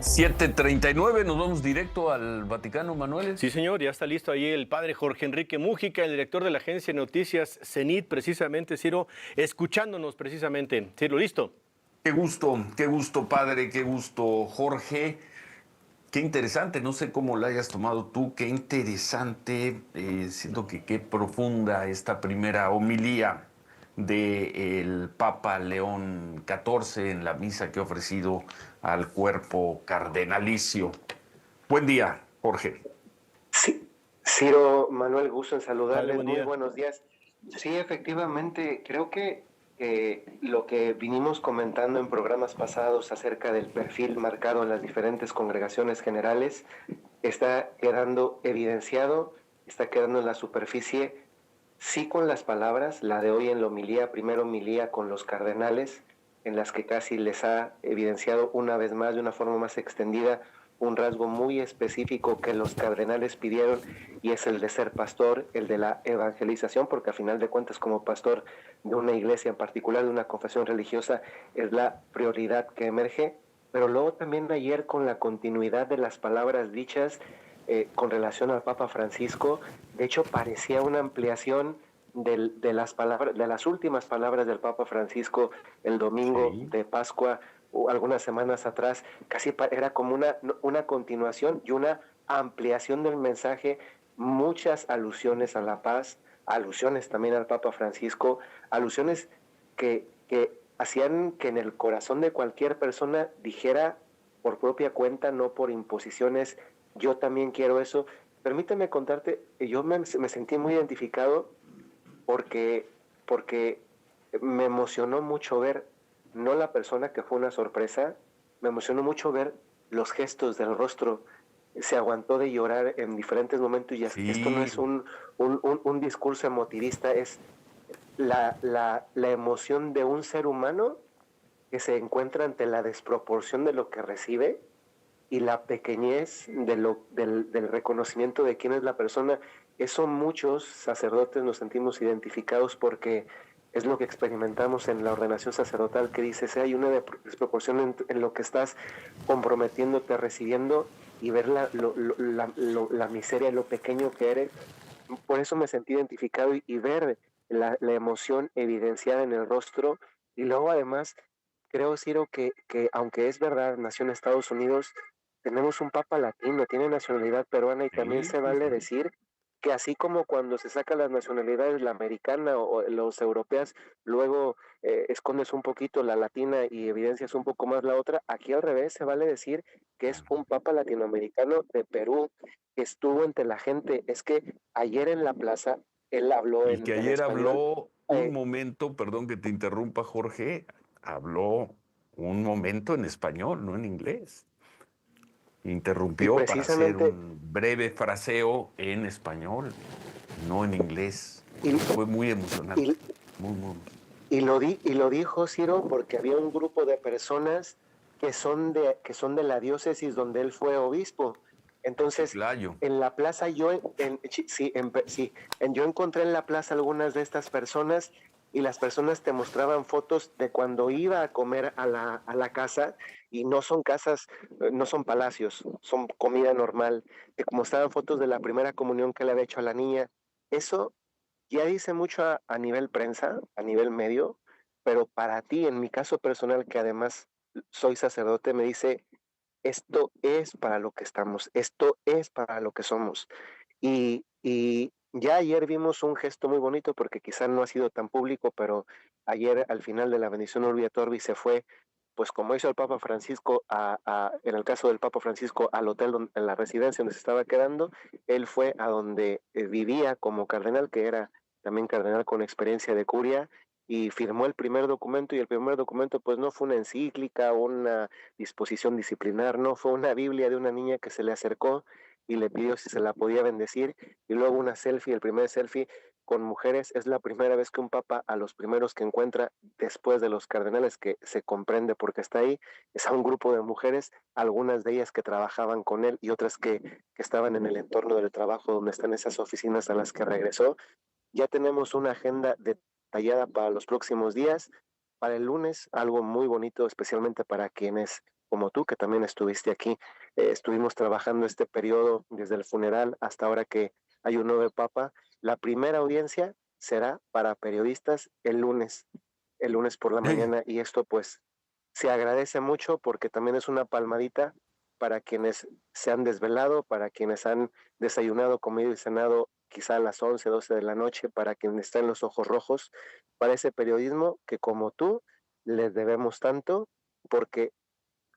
7:39, nos vamos directo al Vaticano, Manuel. Sí, señor, ya está listo ahí el padre Jorge Enrique Mújica, el director de la agencia de noticias CENIT, precisamente, Ciro, escuchándonos precisamente. Ciro, ¿listo? Qué gusto, padre, qué gusto, Jorge. Qué interesante, no sé cómo la hayas tomado tú, qué interesante, siento que qué profunda esta primera homilía del Papa León XIV en la misa que ha ofrecido al cuerpo cardenalicio. Buen día, Jorge. Sí, Ciro, Manuel, gusto en Padre, saludarles. buen Muy día. buenos días. Sí, efectivamente, creo que lo que vinimos comentando en programas pasados acerca del perfil marcado en las diferentes congregaciones generales está quedando evidenciado, está quedando en la superficie, sí con las palabras, la de hoy en la homilía, primera homilía con los cardenales, en las que casi les ha evidenciado una vez más, de una forma más extendida, un rasgo muy específico que los cardenales pidieron, y es el de ser pastor, el de la evangelización, porque a final de cuentas, como pastor de una iglesia en particular, de una confesión religiosa, es la prioridad que emerge. Pero luego también ayer, con la continuidad de las palabras dichas con relación al Papa Francisco, de hecho parecía una ampliación de las palabras, de las últimas palabras del Papa Francisco el domingo Sí. de Pascua, o algunas semanas atrás. Casi era como una continuación y una ampliación del mensaje, muchas alusiones a la paz, alusiones también al Papa Francisco, alusiones que hacían que en el corazón de cualquier persona dijera por propia cuenta, no por imposiciones: yo también quiero eso. Permíteme contarte, yo me sentí muy identificado porque, porque me emocionó mucho ver, no la persona que fue una sorpresa, me emocionó mucho ver los gestos del rostro. Se aguantó de llorar en diferentes momentos, y esto no Sí, es un discurso emotivista, es la emoción de un ser humano que se encuentra ante la desproporción de lo que recibe y la pequeñez del reconocimiento de quién es la persona. Eso muchos sacerdotes nos sentimos identificados, porque es lo que experimentamos en la ordenación sacerdotal, que dice: si hay una desproporción en lo que estás comprometiéndote, recibiendo, y ver la miseria, lo pequeño que eres. Por eso me sentí identificado, y ver la emoción evidenciada en el rostro. Y luego además, creo, Ciro, que aunque es verdad, nació en Estados Unidos, tenemos un papa latino, tiene nacionalidad peruana, y también sí, se sí, vale sí. decir que así como cuando se saca las nacionalidades, la americana o los europeas, luego escondes un poquito la latina y evidencias un poco más la otra, aquí al revés se vale decir que es un papa latinoamericano de Perú, que estuvo entre la gente. Es que ayer en la plaza él habló Y que en ayer español. habló un eh, momento, perdón que te interrumpa, Jorge, habló un momento en español, no en inglés. y Interrumpió para hacer precisamente, un breve fraseo en español, no en inglés. y, Fue muy emocionante, y, muy, muy emocionante. y lo dijo, Ciro, porque había un grupo de personas que son de la diócesis donde él fue obispo. Entonces, Chiclayo. en la plaza, yo encontré en la plaza algunas de estas personas, y las personas te mostraban fotos de cuando iba a comer a la casa, y no son casas, no son palacios, son comida normal. Te mostraban fotos de la primera comunión que le había hecho a la niña. Eso ya dice mucho a nivel prensa, a nivel medio, pero para ti, en mi caso personal, que además soy sacerdote, me dice: esto es para lo que estamos, esto es para lo que somos. Y ya ayer vimos un gesto muy bonito, porque quizá no ha sido tan público, pero ayer, al final de la bendición Urbi et Orbi, se fue, pues como hizo el Papa Francisco, en el caso del Papa Francisco, al hotel, en la residencia donde se estaba quedando. Él fue a donde vivía como cardenal, que era también cardenal con experiencia de curia, y firmó el primer documento. Y el primer documento pues no fue una encíclica, una disposición disciplinar, no, fue una Biblia de una niña que se le acercó y le pidió si se la podía bendecir, y luego una selfie, el primer selfie con mujeres. Es la primera vez que un papa, a los primeros que encuentra después de los cardenales, que se comprende porque está ahí, es a un grupo de mujeres, algunas de ellas que trabajaban con él y otras que estaban en el entorno del trabajo donde están esas oficinas a las que regresó. Ya tenemos una agenda detallada para los próximos días. Para el lunes, algo muy bonito, especialmente para quienes como tú, que también estuviste aquí. Estuvimos trabajando este periodo desde el funeral hasta ahora que hay un nuevo papa. La primera audiencia será para periodistas el lunes por la Ey, mañana, y esto pues se agradece mucho porque también es una palmadita para quienes se han desvelado, para quienes han desayunado, comido y cenado quizá a las 11, 12 de la noche, para quienes están los ojos rojos, para ese periodismo que como tú les debemos tanto, porque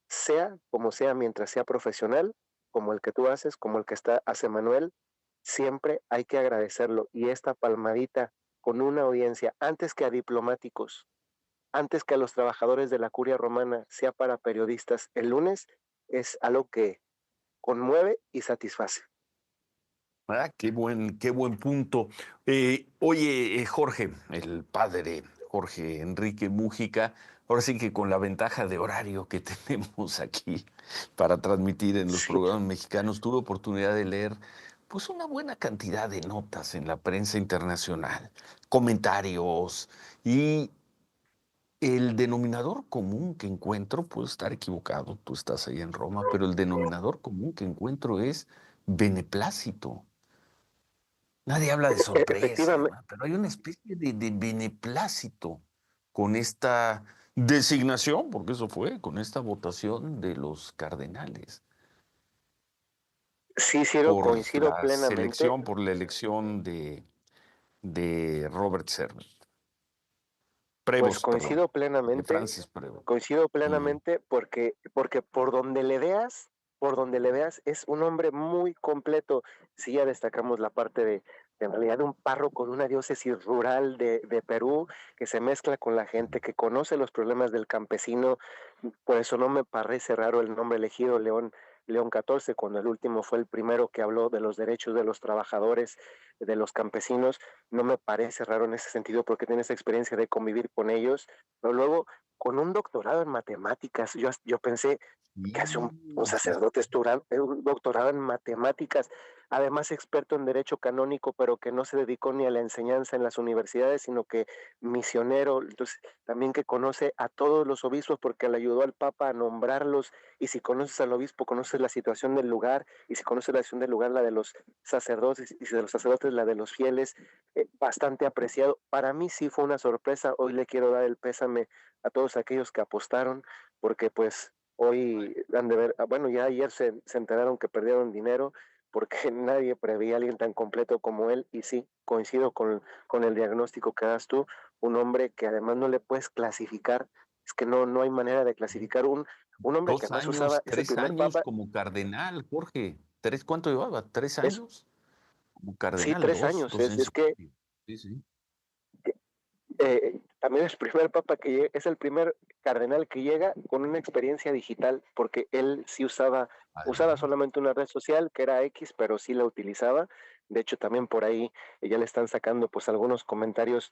sea como sea, mientras sea profesional, como el que tú haces, como el que hace Manuel, siempre hay que agradecerlo. Y esta palmadita con una audiencia, antes que a diplomáticos, antes que a los trabajadores de la curia romana, sea para periodistas el lunes, es algo que conmueve y satisface. qué buen punto. Oye, Jorge, el padre Jorge Enrique Mújica, ahora sí que con la ventaja de horario que tenemos aquí para transmitir en los Sí, programas mexicanos, tuve oportunidad de leer pues una buena cantidad de notas en la prensa internacional, comentarios y el denominador común que encuentro, puedo estar equivocado, tú estás ahí en Roma, pero el denominador común que encuentro es beneplácito. Nadie habla de sorpresa, efectivamente, pero hay una especie de beneplácito con esta designación, porque eso fue, con esta votación de los cardenales sí, Ciro, por coincido la plenamente. selección, por la elección de Robert Servet, Pues Prevost, perdón, de plenamente, Francis Prevost. coincido Ujú. plenamente porque por donde le veas, es un hombre muy completo. Sí, ya destacamos la parte de en realidad de un párroco de una diócesis rural de Perú, que se mezcla con la gente, que conoce los problemas del campesino. Por eso no me parece raro el nombre elegido, León XIV, cuando el último fue el primero que habló de los derechos de los trabajadores, de los campesinos. No me parece raro en ese sentido porque tienes experiencia de convivir con ellos, pero luego con un doctorado en matemáticas, yo pensé, ¿qué hace un Sí, sí, sacerdote un doctorado en matemáticas? Además experto en derecho canónico, pero que no se dedicó ni a la enseñanza en las universidades, sino que misionero, entonces también que conoce a todos los obispos porque le ayudó al Papa a nombrarlos, y si conoces al obispo, conoces la situación del lugar, y si conoces la situación del lugar, la de los sacerdotes, y si de los sacerdotes, la de los fieles, bastante apreciado. Para mí sí fue una sorpresa. Hoy le quiero dar el pésame a todos aquellos que apostaron, porque pues hoy han de ver, bueno, ya ayer se enteraron que perdieron dinero porque nadie preveía a alguien tan completo como él, y sí, coincido con el diagnóstico que das tú, un hombre que además no le puedes clasificar, es que no hay manera de sí. clasificar un hombre que Dos además años, es el 3 primer años papa, como cardenal, Jorge. ¿Cuánto llevaba? ¿Tres es, años? Como sí, cardenal, 3 años, dos años es y que medio. Sí, sí. también es el primer papa es el primer cardenal que llega con una experiencia digital, porque él sí usaba Además, solamente una red social que era X, pero sí la utilizaba. De hecho, también por ahí ya le están sacando pues algunos comentarios,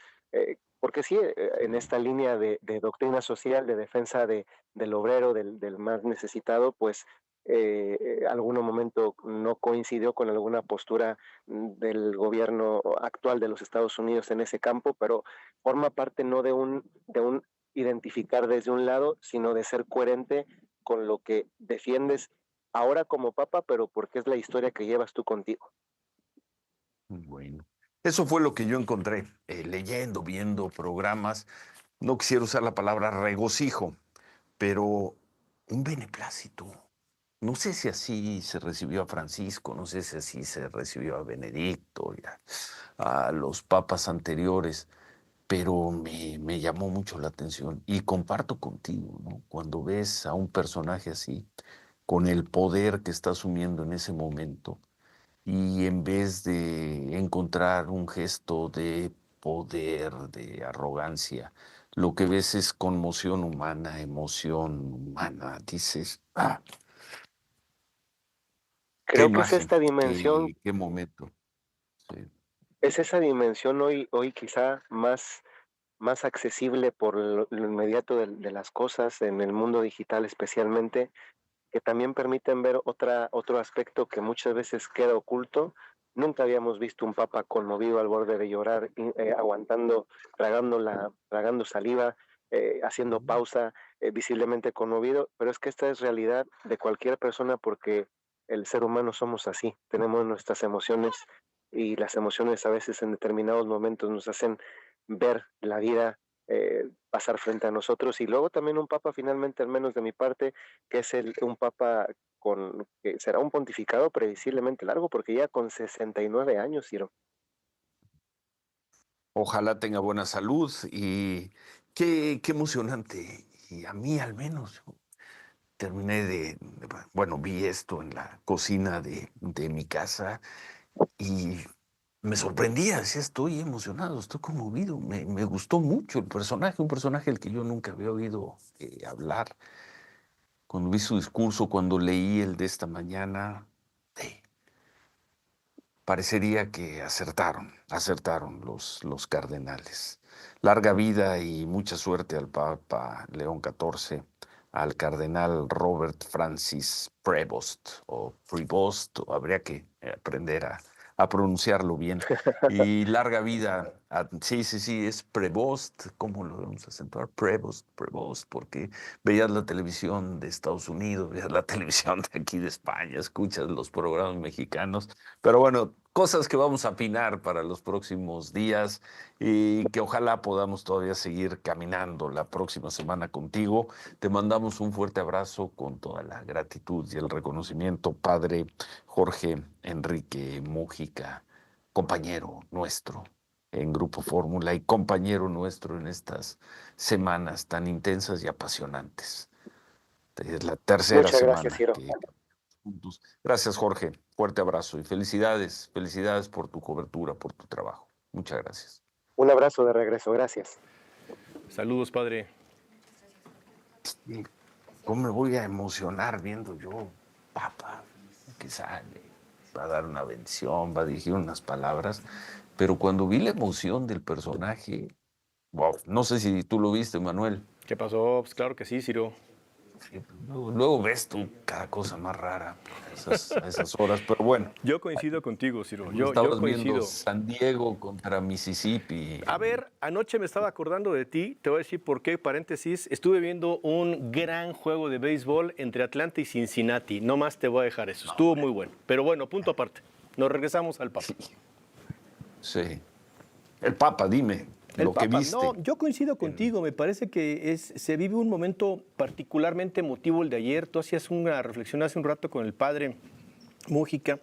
porque sí, en esta línea de doctrina social, de defensa del obrero, del más necesitado, pues algún momento no coincidió con alguna postura del gobierno actual de los Estados Unidos en ese campo, pero forma parte no de un identificar desde un lado, sino de ser coherente con lo que defiendes ahora como papa, pero porque es la historia que llevas tú contigo. bueno. Eso fue lo que yo encontré leyendo, viendo programas. No quisiera usar la palabra regocijo, pero un beneplácito. No sé si así se recibió a Francisco, no sé si así se recibió a Benedicto y a los papas anteriores, pero me llamó mucho la atención y comparto contigo, ¿no? Cuando ves a un personaje así, con el poder que está asumiendo en ese momento, y en vez de encontrar un gesto de poder, de arrogancia, lo que ves es conmoción humana, emoción humana. Dices, qué Creo que es imagen, esta dimensión, qué momento. Sí. es esa dimensión hoy quizá más accesible por lo inmediato de las cosas en el mundo digital especialmente, que también permiten ver otro aspecto que muchas veces queda oculto. Nunca habíamos visto un papa conmovido al borde de llorar, aguantando, tragando saliva. haciendo pausa, visiblemente conmovido, pero es que esta es realidad de cualquier persona porque el ser humano somos así, tenemos nuestras emociones y las emociones a veces en determinados momentos nos hacen ver la vida pasar frente a nosotros y luego también un papa finalmente, al menos de mi parte, que es un papa que será un pontificado previsiblemente largo porque ya con 69 años, Ciro. Ojalá tenga buena salud y qué emocionante. Y a mí al menos, terminé bueno, vi esto en la cocina de mi casa y me sorprendía, decía, estoy emocionado, estoy conmovido, me gustó mucho el personaje, un personaje del que yo nunca había oído hablar. Cuando vi su discurso, cuando leí el de esta mañana, sí, parecería que acertaron los cardenales. Larga vida y mucha suerte al Papa León XIV, al cardenal Robert Francis Prevost o Prevost, habría que aprender a pronunciarlo bien. Y larga vida, sí, sí, sí, es Prevost, ¿cómo lo vamos a acentuar? Prevost, porque veías la televisión de Estados Unidos, veías la televisión de aquí de España, escuchas los programas mexicanos, pero bueno, cosas que vamos a afinar para los próximos días y que ojalá podamos todavía seguir caminando la próxima semana contigo. Te mandamos un fuerte abrazo con toda la gratitud y el reconocimiento, Padre Jorge Enrique Mújica, compañero nuestro en Grupo Fórmula y compañero nuestro en estas semanas tan intensas y apasionantes. Es la tercera Muchas gracias, semana Ciro. que juntos. Gracias, Jorge. Fuerte abrazo y felicidades, felicidades por tu cobertura, por tu trabajo. Muchas gracias. Un abrazo de regreso, gracias. Saludos, padre. Y ¿cómo me voy a emocionar viendo yo, Papa, que sale, va a dar una bendición, va a dirigir unas palabras, pero cuando vi la emoción del personaje, wow, no sé si tú lo viste, Manuel. ¿Qué pasó? Pues claro que sí, Ciro. Luego ves tú cada cosa más rara a esas horas, pero bueno. Yo coincido contigo, Ciro. Yo Estabas viendo coincido. San Diego contra Mississippi. A ver, anoche me estaba acordando de ti, te voy a decir por qué, paréntesis, estuve viendo un gran juego de béisbol entre Atlanta y Cincinnati, no más te voy a dejar eso, estuvo muy bueno, pero bueno, punto aparte, nos regresamos al Papa. Sí. El Papa, dime, El lo que Papa, viste. no, yo coincido contigo, me parece que se vive un momento particularmente emotivo el de ayer, tú hacías una reflexión hace un rato con el padre Mújica,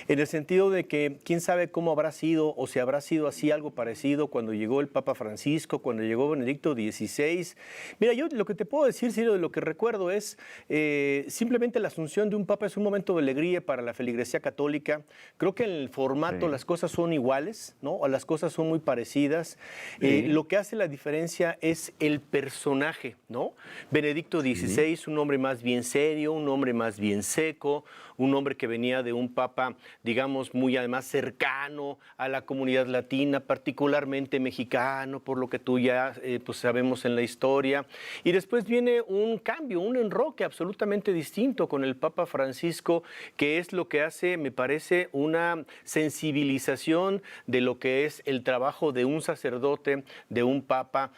en el sentido de que quién sabe cómo habrá sido o si habrá sido así algo parecido cuando llegó el Papa Francisco, cuando llegó Benedicto XVI. Mira, yo lo que te puedo decir, Ciro, de lo que recuerdo es simplemente la asunción de un Papa es un momento de alegría para la feligresía católica. Creo que en el formato las cosas son iguales, ¿no? O las cosas son muy parecidas. Lo que hace la diferencia es el personaje, ¿no? Benedicto XVI, un hombre más bien serio, un hombre más bien seco, un hombre que venía de un papa, digamos, muy además cercano a la comunidad latina, particularmente mexicano, por lo que tú ya pues sabemos en la historia. Y después viene un cambio, un enroque absolutamente distinto con el Papa Francisco, que es lo que hace, me parece, una sensibilización de lo que es el trabajo de un sacerdote, de un papa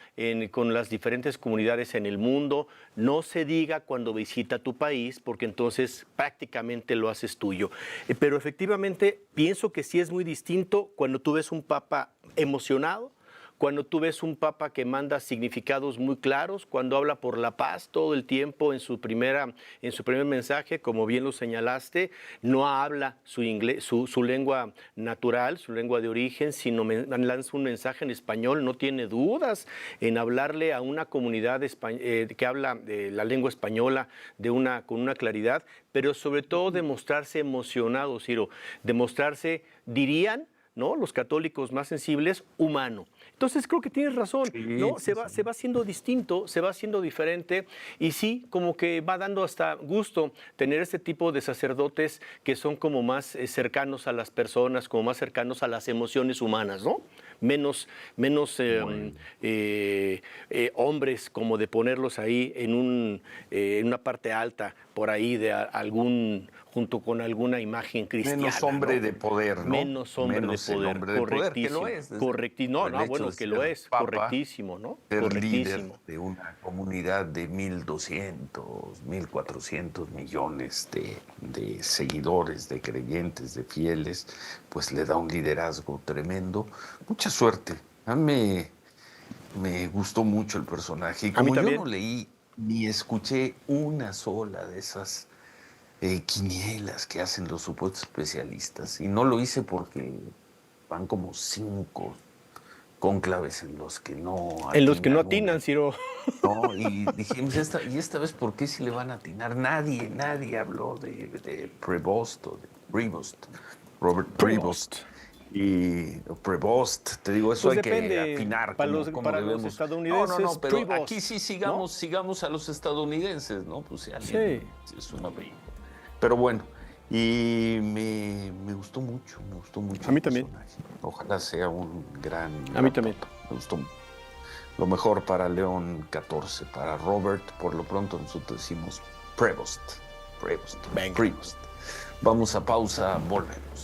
con las diferentes comunidades en el mundo. No se diga cuando visita tu país, porque entonces prácticamente lo haces tuyo. Pero efectivamente pienso que sí es muy distinto cuando tú ves un papa emocionado, cuando tú ves un papa que manda significados muy claros, cuando habla por la paz todo el tiempo en su primer mensaje, como bien lo señalaste, no habla su lengua natural, su lengua de origen, sino lanza un mensaje en español, no tiene dudas en hablarle a una comunidad que habla la lengua española con una claridad, pero sobre todo demostrarse emocionado, Ciro, demostrarse, dirían, ¿no? Los católicos más sensibles, humano. Entonces creo que tienes razón, ¿no? Se va haciendo distinto, se va haciendo diferente y sí, como que va dando hasta gusto tener este tipo de sacerdotes que son como más cercanos a las personas, como más cercanos a las emociones humanas, ¿no? Menos hombres como de ponerlos ahí en una parte alta por ahí de algún, junto con alguna imagen cristiana. Menos hombre ¿no? de poder, ¿no? Menos hombre Menos de el poder, hombre de poder, que lo correctísimo. es. No, El no, hecho bueno, de que lo ser es, papa, correctísimo, ¿no? ser líder Correctísimo. de una comunidad de 1.200, 1.400 millones de seguidores, de creyentes, de fieles, pues le da un liderazgo tremendo. Mucha suerte. A mí me gustó mucho el personaje. Y A mí como yo también. no leí ni escuché una sola de esas quinielas que hacen los supuestos especialistas, y no lo hice porque van como 5 cónclaves en los que no En los que no atinan atinan, una, Ciro. ¿no? Y dijimos, esta vez, ¿por qué si le van a atinar? Nadie habló de Prevost o de Prevost, Robert Prevost. Prevost. Y Prevost, te digo, eso Pues hay que depende, afinar para cómo los debemos. estadounidenses, Pero Prevost, aquí sí ¿no? sigamos a los estadounidenses, ¿no? Pues si alguien Sí. es una bella. Pero bueno, y me gustó mucho A mí el también. personaje. Ojalá sea un gran A mí actor. también. Me gustó lo mejor para León 14, para Robert, por lo pronto nosotros decimos Prevost. Venga. Prevost. Vamos a pausa, volvemos.